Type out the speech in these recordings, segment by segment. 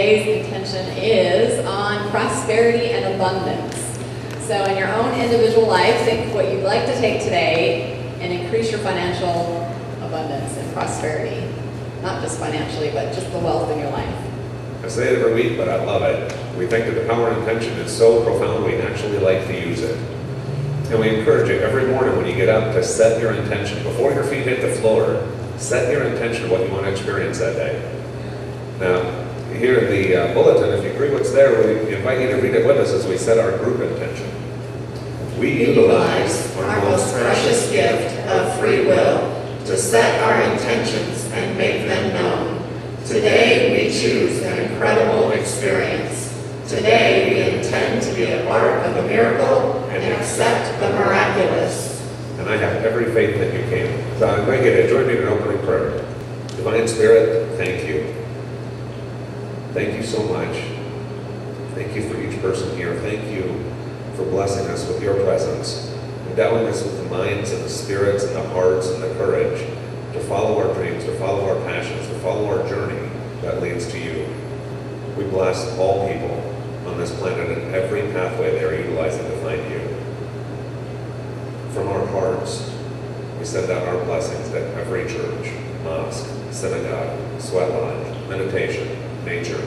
today's intention is on prosperity and abundance. So in your own individual life, think what you'd like to take today and increase your financial abundance and prosperity. Not just financially, but just the wealth in your life. I say it every week, but I love it. We think that the power of intention is so profound, we actually like to use it. And we encourage you every morning when you get up to set your intention. Before your feet hit the floor, set your intention of what you want to experience that day. Now, here in the bulletin, if you agree what's there, we invite you to read it with us as we set our group intention. We utilize our most precious gift of free will to set our intentions and make them known. Today we choose an incredible experience. Today we intend to be a part of a miracle and accept the miraculous. And I have every faith that you can. So I invite you to join me in an opening prayer. Divine Spirit, thank you. Thank you so much. Thank you for each person here. Thank you for blessing us with your presence, endowing us with the minds and the spirits and the hearts and the courage to follow our dreams, to follow our passions, to follow our journey that leads to you. We bless all people on this planet and every pathway they are utilizing to find you. From our hearts, we send out our blessings that every church, mosque, synagogue, sweat lodge, meditation, nature,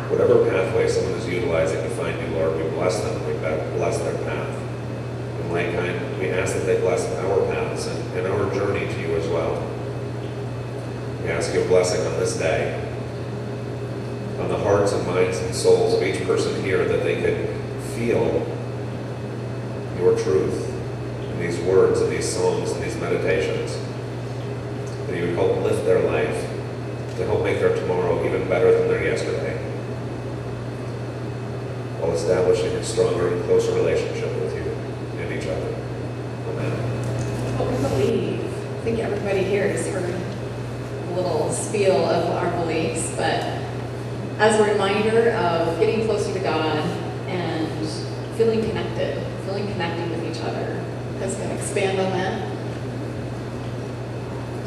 whatever pathway someone is utilizing to find you, Lord, we bless them, we bless their path. In like kind, we ask that they bless our paths and our journey to you as well. We ask your blessing on this day, on the hearts and minds and souls of each person here, that they could feel your truth in these words and these songs and these meditations. That you would help lift their life, to help make their tomorrow even better than their yesterday, while establishing a stronger and closer relationship with you and each other. Amen. What we believe. I think everybody here has heard a little spiel of our beliefs, but as a reminder of getting closer to God and feeling connected with each other. You guys can expand on that?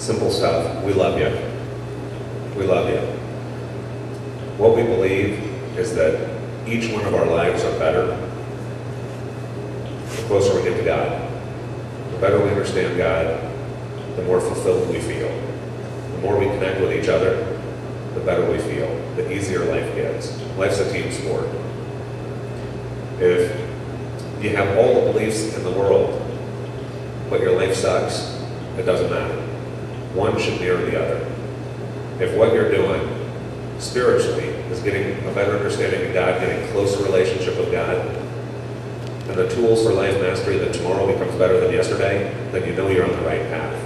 Simple stuff. We love you. We love you. What we believe is that each one of our lives are better the closer we get to God. The better we understand God, the more fulfilled we feel. The more we connect with each other, the better we feel. The easier life gets. Life's a team sport. If you have all the beliefs in the world, but your life sucks, it doesn't matter. One should mirror the other. If what you're doing spiritually is getting a better understanding of God, getting a closer relationship with God, and the tools for life mastery that tomorrow becomes better than yesterday, then you know you're on the right path.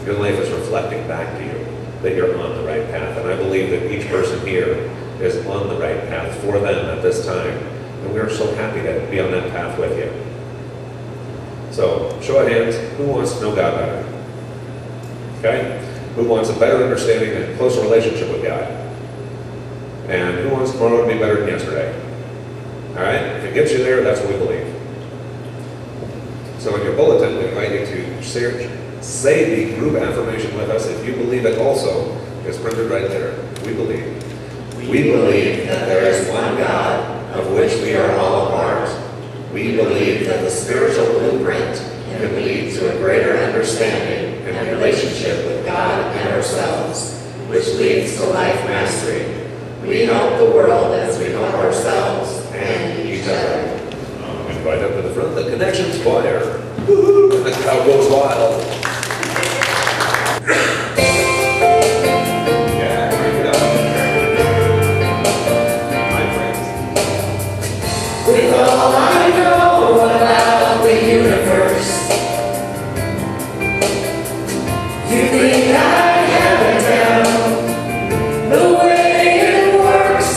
Your life is reflecting back to you that you're on the right path. And I believe that each person here is on the right path for them at this time. And we are so happy to be on that path with you. So, show of hands, who wants to know God better? Okay? Who wants a better understanding and closer relationship with God? And who wants tomorrow to be better than yesterday? All right? If it gets you there, that's what we believe. So in your bulletin, we invite you to say the group affirmation with us. If you believe it also, it's printed right there. We believe. We believe that there is one God, of which we are all a part. We believe that the spiritual blueprint can lead to a greater understanding and relationship with God and ourselves, which leads to life mastery. We help the world as we help ourselves and each other. Right up to the front, the Connections Choir. Woo-hoo! The crowd goes wild. Yeah, bring it up. My friends. With all I know about the universe, you think I have it down, the way it works.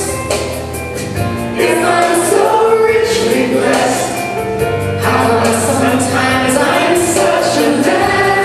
If I'm so richly blessed, how come sometimes I'm such a mess?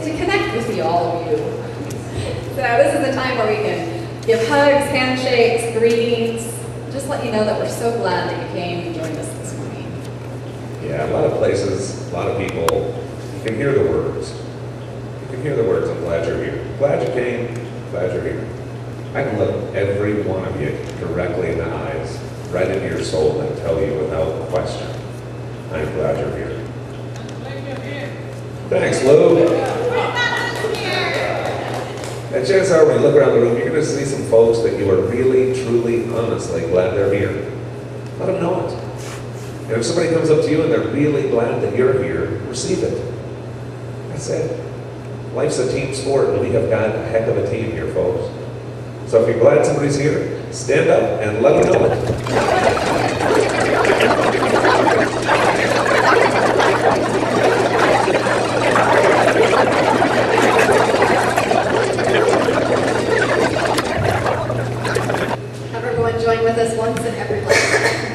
to connect with you, all of you. So this is a time where we can give hugs, handshakes, greetings, just let you know that we're so glad that you came and joined us this morning. Yeah, a lot of places, a lot of people, you can hear the words. You can hear the words, I'm glad you're here. Glad you came, glad you're here. I can look every one of you directly in the eyes, right into your soul, and tell you without question, I'm glad you're here. Thanks, Lou. And chances are, when you look around the room, you're going to see some folks that you are really, truly, honestly glad they're here. Let them know it. And if somebody comes up to you and they're really glad that you're here, receive it. That's it. Life's a team sport, and we have got a heck of a team here, folks. So if you're glad somebody's here, stand up and let them know it. Have everyone join with us once in every life.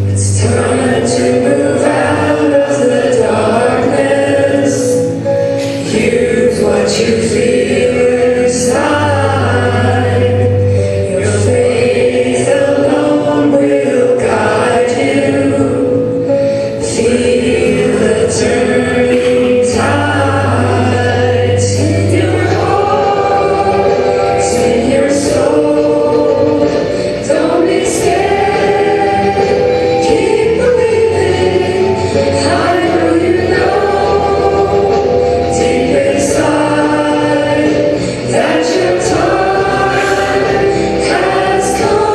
It's time to move out of the darkness. Use what you feel inside. Your faith alone will guide you. Feel the turning tides in your heart, in your soul. Don't be scared. Keep believing. I know you know deep inside that your time has come.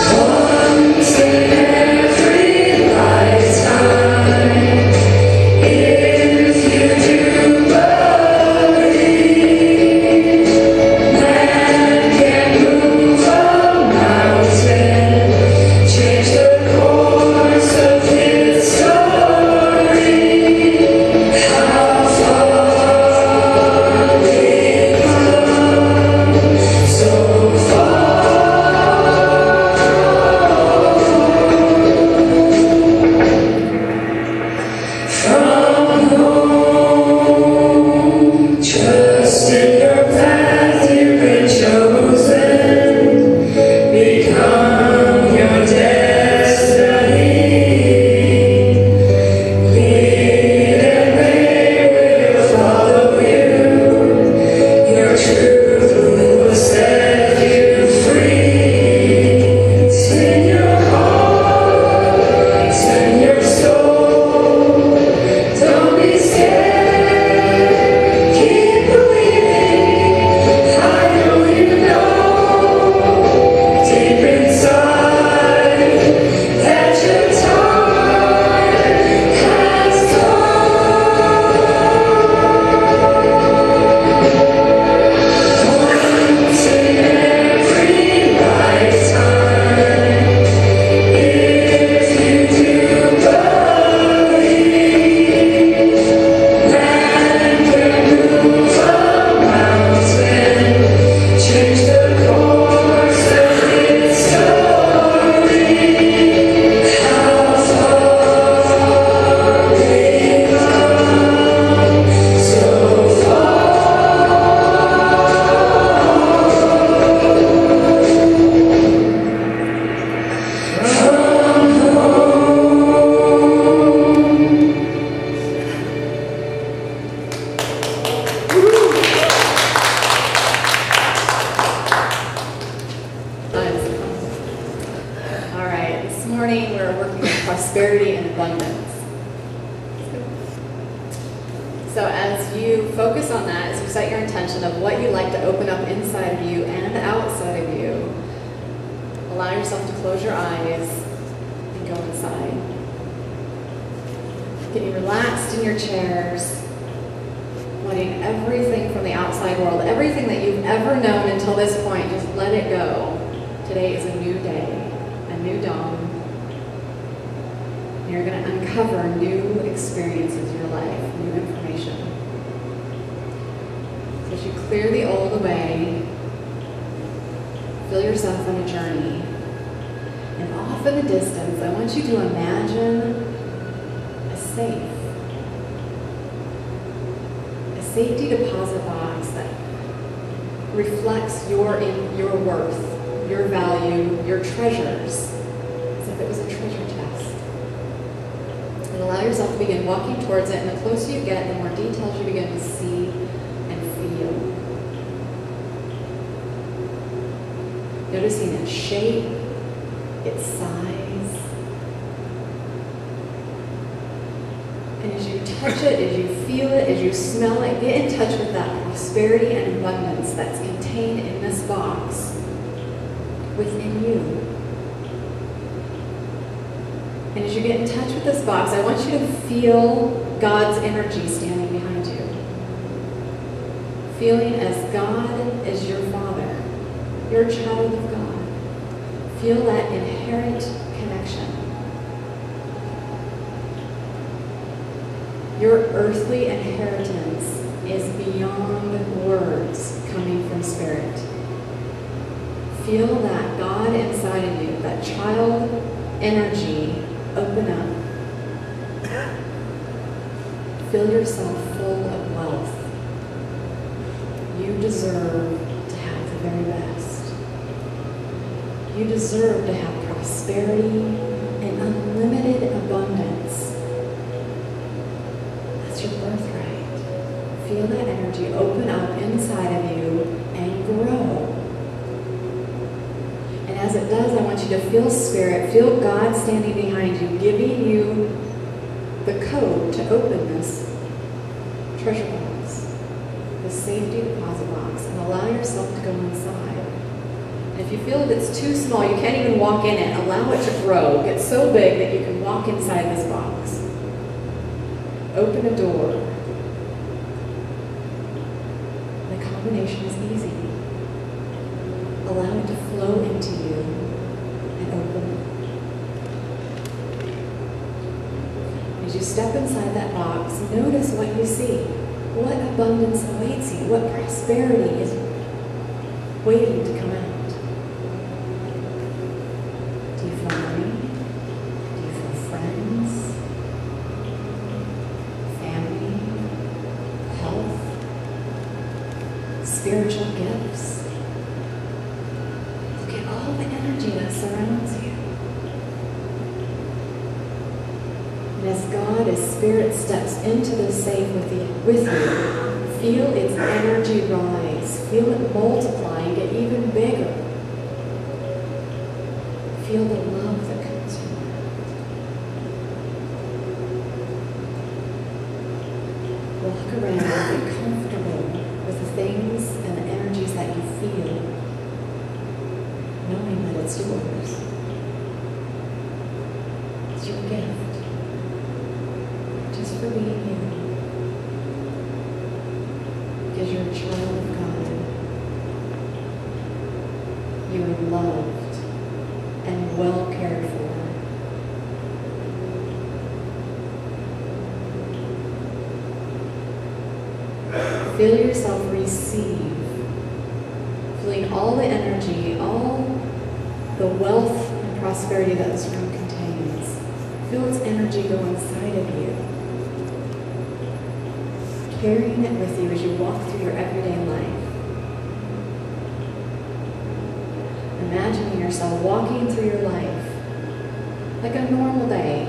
Once in every lifetime, if you do believe, man can move a mountain, change the course of his story. How far we've come, so far. From home, trust in your path you've been chosen. Become your destiny. Lead and they will follow you. Your truth will set you free. It's in your heart, it's in your soul. Don't be scared. Keep believing. I know you know deep inside that your time has come. Once in every lifetime, if you do believe, man can move a mountain, change the course of its story. How far we've come, so far. From home. All right, this morning we're working on prosperity and abundance. So as you focus on that, as you set your intention of what you like to open up inside of you and outside of you, allow yourself to close your eyes and go inside. Getting relaxed in your chairs, letting everything from the outside world, everything that you've ever known until this point, just let it go. Today is a new day, a new dawn. And you're going to uncover new experiences in your life, new information. So as you clear the old away, feel yourself on a journey. And off in the distance, I want you to imagine a safe. A safety deposit box that reflects your worth, your value, your treasures, as if it was a treasure chest. And allow yourself to begin walking towards it, and the closer you get, the more details you begin to see and feel. Noticing its shape, its size. And as you touch it, as you feel it, as you smell it, get in touch with that prosperity and abundance that's contained in this box within you. And as you get in touch with this box, I want you to feel God's energy standing behind you. Feeling as God is your Father, you're a child of God. Feel that inherent connection. Your earthly inheritance is beyond words coming from Spirit. Feel that God inside of you, that child energy, open up. Feel yourself full of wealth. You deserve to have the very best. You deserve to have prosperity and unlimited abundance. That's your birthright. Feel that energy open up inside of you and grow. And as it does, I want you to feel Spirit, feel God standing behind you, giving you the code to open this treasure box, the safety deposit box, and allow yourself to go inside. And if you feel that it's too small, you can't even walk in it, allow it to grow, get so big that you can walk inside this box. Open a door. The combination is easy. Allow it to flow into you and open it. As you step inside that box, notice what you see. What abundance awaits you? What prosperity is waiting to come out? Do you feel money? Do you feel friends? Family? Health? Spiritual gifts? Look at all the energy that surrounds you. And as God, as Spirit steps into the safe with you, feel its energy rise. Feel it multiply and get even bigger. Feel the love that comes from it. Walk around and be comfortable with the things and the energies that you feel, knowing that it's yours. It's your gift. Just for being you. Because you're a child of God. You are loved and well cared for. Feel yourself receive, feeling all the energy, all the wealth and prosperity that this room contains. Feel its energy go inside of you, carrying it with you as you walk through your everyday life. Imagining yourself walking through your life like a normal day,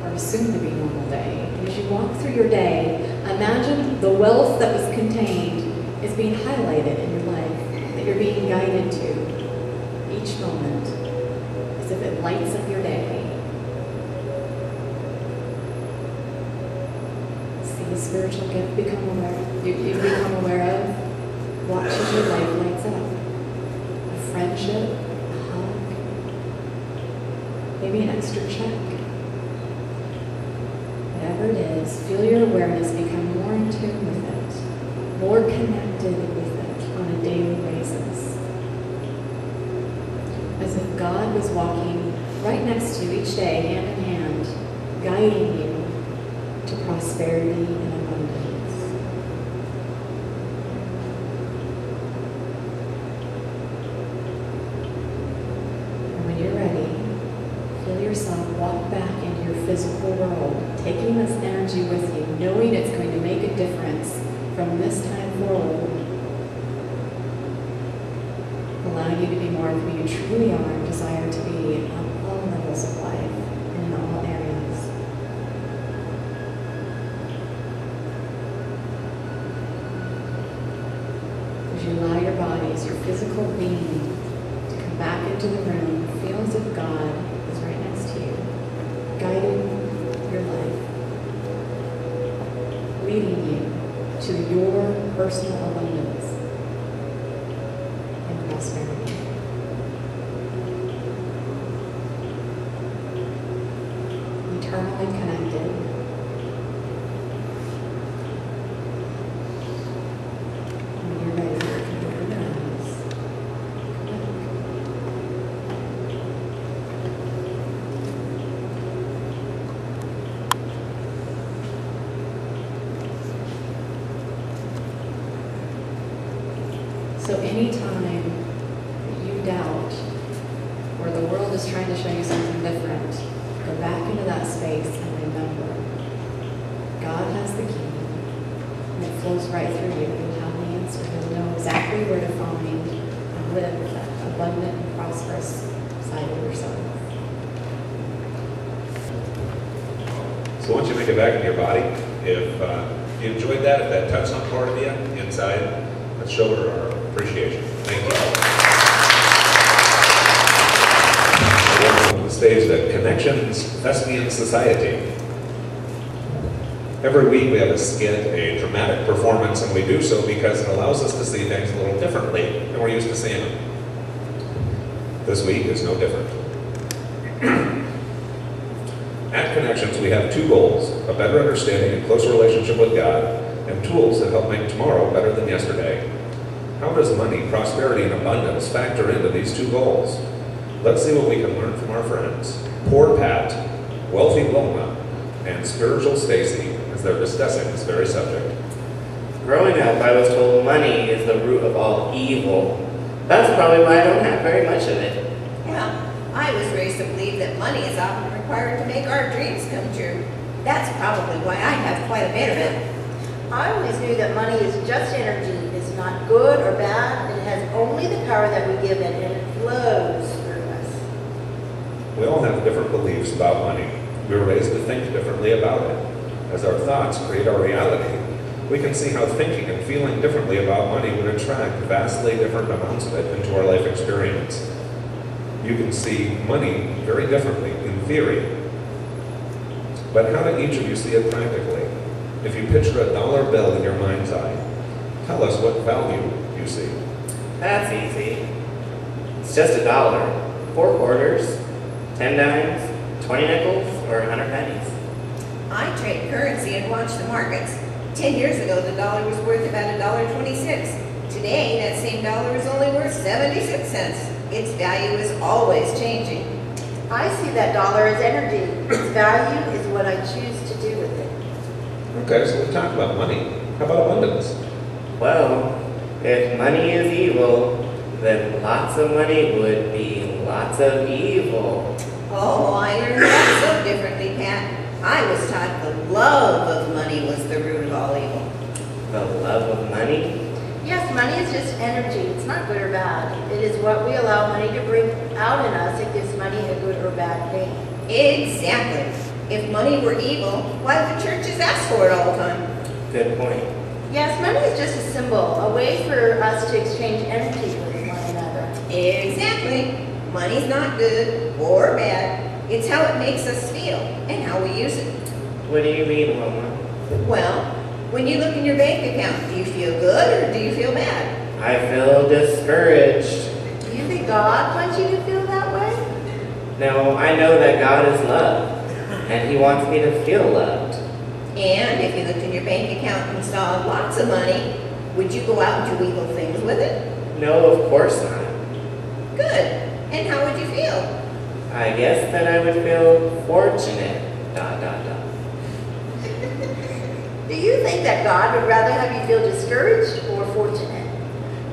or a soon-to-be normal day. And as you walk through your day, imagine the wealth that was contained is being highlighted in your life, that you're being guided to each moment, as if it lights up your day. See the spiritual gift you become aware of. Watch as your life lights up. A friendship, a hug, maybe an extra check. Whatever it is, feel your awareness become more in tune with it, more connected with it on a daily basis. As if God was walking right next to you each day, hand in hand, guiding you to prosperity and abundance. And when you're ready, feel yourself walk back into your physical world, taking this energy with you, knowing it's going to make a difference from this time forward. Allow you to be more of who you truly are and desire to be on all levels of life and in all areas. As you allow your bodies, your physical being, to come back into the room, feel as if God is right next to you, guiding your life, leading you to your personal abundance and prosperity. Eternally connected. When you're ready, you can open your eyes. So anytime that you doubt, or the world is trying to show you something different, go back into that space and remember, God has the key, and it flows right through you. You'll have the answer. You'll know exactly where to find and live that abundant and prosperous side of yourself. So once you make it back into your body, if you enjoyed that, if that touched some part of you inside, let's show her our appreciation. Thank you. Welcome to the stage, the Connections Thespian Society. Every week we have a skit, a dramatic performance, and we do so because it allows us to see things a little differently than we're used to seeing them. This week is no different. At Connections, we have two goals: a better understanding and closer relationship with God, and tools that help make tomorrow better than yesterday. How does money, prosperity, and abundance factor into these two goals? Let's see what we can learn from our friends, Poor Pat, Wealthy Wilma, and Spiritual Stacy, as they're discussing this very subject. Growing up, I was told money is the root of all evil. That's probably why I don't have very much of it. Yeah, I was raised to believe that money is often required to make our dreams come true. That's probably why I have quite a bit of it. I always knew that money is just energy. It's not good or bad. It has only the power that we give it, and it flows through us. We all have different beliefs about money. We were raised to think differently about it. As our thoughts create our reality, we can see how thinking and feeling differently about money would attract vastly different amounts of it into our life experience. You can see money very differently in theory. But how do each of you see it practically? If you picture a dollar bill in your mind's eye, tell us what value you see. That's easy. It's just $1, 4 quarters, 10 dimes, 20 nickels, or 100 pennies. I trade currency and watch the markets. 10 years ago, the dollar was worth about $1.26. Today, that same dollar is only worth 76 cents. Its value is always changing. I see that dollar as energy. Its value is what I choose to do with it. Okay, so we talked about money. How about abundance? Well, if money is evil, then lots of money would be lots of evil. Oh, I learned that so differently, Pat. I was taught the love of money was the root of all evil. The love of money? Yes, money is just energy. It's not good or bad. It is what we allow money to bring out in us. It gives money a good or bad name. Exactly. If money were evil, why would churches ask for it all the time? Good point. Yes, money is just a symbol, a way for us to exchange energy with one another. Exactly. Money's not good or bad. It's how it makes us feel and how we use it. What do you mean, Wilma? Well, when you look in your bank account, do you feel good or do you feel bad? I feel discouraged. Do you think God wants you to feel that way? No, I know that God is love, and He wants me to feel loved. And if you looked in your bank account and saw lots of money, would you go out and do evil things with it? No, of course not. Good. And how would you feel? I guess that I would feel fortunate, ... Do you think that God would rather have you feel discouraged or fortunate?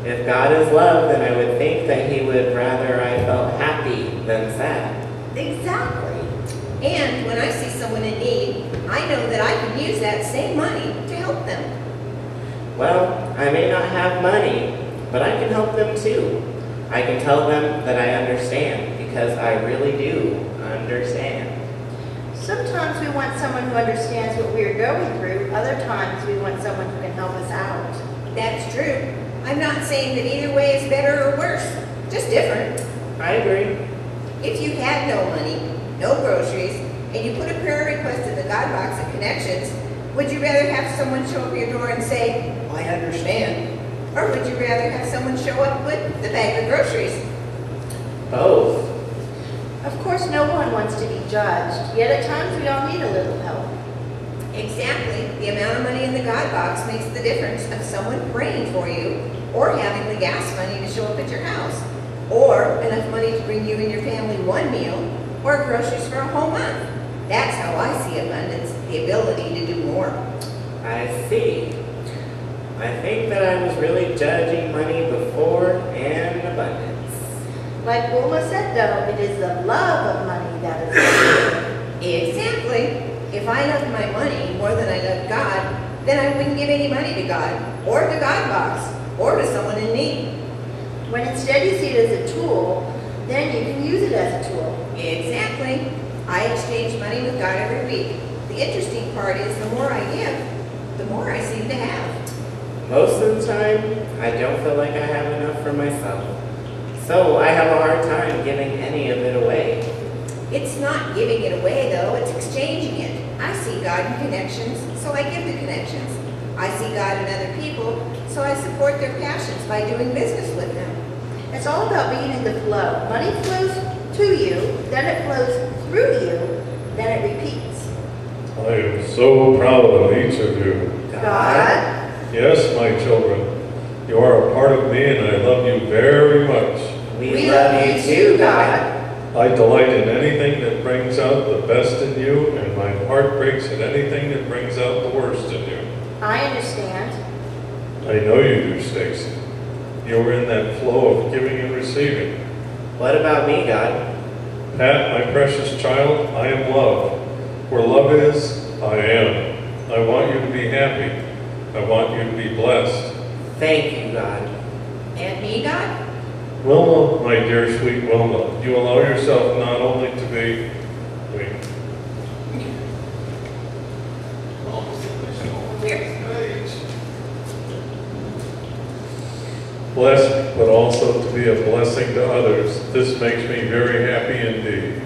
If God is love, then I would think that he would rather I felt happy than sad. Exactly. And when I see someone in need, I know that I can use that same money to help them. Well, I may not have money, but I can help them too. I can tell them that I understand, because I really do understand. Sometimes we want someone who understands what we are going through. Other times we want someone who can help us out. That's true. I'm not saying that either way is better or worse, just different. I agree. If you had no money, no groceries, and you put a prayer request in the God box at Connections, would you rather have someone show up at your door and say, I understand? Or would you rather have someone show up with the bag of groceries? Both. Of course, no one wants to be judged, yet at times we all need a little help. Exactly. The amount of money in the God box makes the difference of someone praying for you, or having the gas money to show up at your house, or enough money to bring you and your family one meal, or groceries for a whole month. That's how I see abundance, the ability to do more. I see. I think that I was really judging money before and abundance. Like Wilma said, though, it is the love of money that is Exactly. If I loved my money more than I loved God, then I wouldn't give any money to God, or to God box, or to someone in need. When instead you see it as a tool, then you can use it as a tool. Exactly. I exchange money with God every week. The interesting part is the more I give, the more I seem to have. Most of the time, I don't feel like I have enough for myself. So I have a hard time giving any of it away. It's not giving it away though, it's exchanging it. I see God in Connections, so I give to Connections. I see God in other people, so I support their passions by doing business with them. It's all about being in the flow. Money flows to you, then it flows through you, then it repeats. I am so proud of each of you. God, Yes, my children, you are a part of me and I love you very much. We love you too, God. I delight in anything that brings out the best in you, and my heart breaks at anything that brings out the worst in you. I understand. I know you do, Stacy. You are in that flow of giving and receiving. What about me, God? Pat, my precious child, I am love. Where love is, I am. I want you to be happy. I want you to be blessed. Thank you, God. And me, God? Wilma, my dear sweet Wilma, you allow yourself not only to be, blessed, but also to be a blessing to others. This makes me very happy indeed.